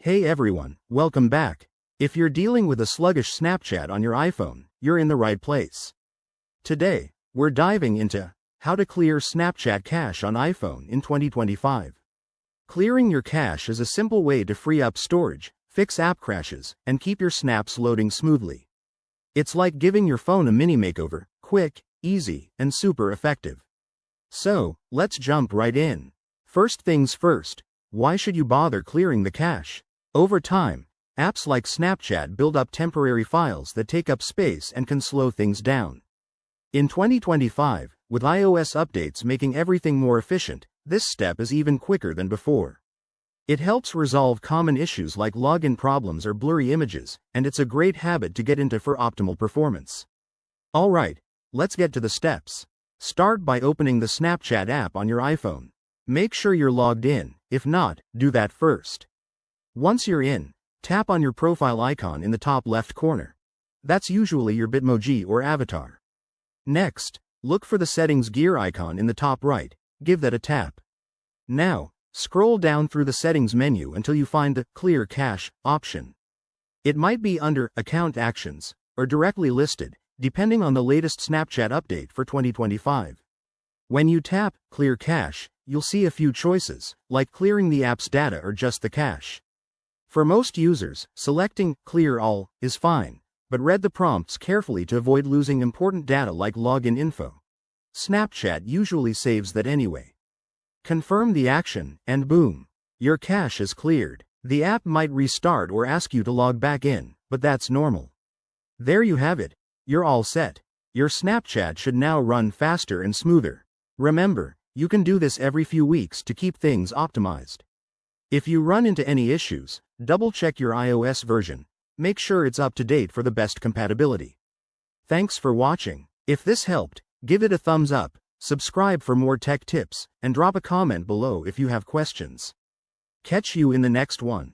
Hey everyone, welcome back. If you're dealing with a sluggish Snapchat on your iPhone, you're in the right place. Today, we're diving into how to clear Snapchat cache on iPhone in 2025. Clearing your cache is a simple way to free up storage, fix app crashes, and keep your snaps loading smoothly. It's like giving your phone a mini makeover, quick, easy, and super effective. So, let's jump right in. First things first, why should you bother clearing the cache? Over time, apps like Snapchat build up temporary files that take up space and can slow things down. In 2025, with iOS updates making everything more efficient, this step is even quicker than before. It helps resolve common issues like login problems or blurry images, and it's a great habit to get into for optimal performance. Alright, let's get to the steps. Start by opening the Snapchat app on your iPhone. Make sure you're logged in. If not, do that first. Once you're in, tap on your profile icon in the top left corner. That's usually your Bitmoji or avatar. Next, look for the settings gear icon in the top right. Give that a tap. Now, scroll down through the settings menu until you find the Clear Cache option. It might be under Account Actions or directly listed, depending on the latest Snapchat update for 2025. When you tap Clear Cache, you'll see a few choices, like clearing the app's data or just the cache. For most users, selecting Clear All is fine, but read the prompts carefully to avoid losing important data like login info. Snapchat usually saves that anyway. Confirm the action, and boom, your cache is cleared. The app might restart or ask you to log back in, but that's normal. There you have it, you're all set. Your Snapchat should now run faster and smoother. Remember, you can do this every few weeks to keep things optimized. If you run into any issues, double-check your iOS version. Make sure it's up to date for the best compatibility. Thanks for watching. If this helped, give it a thumbs up, subscribe for more tech tips, and drop a comment below if you have questions. Catch you in the next one.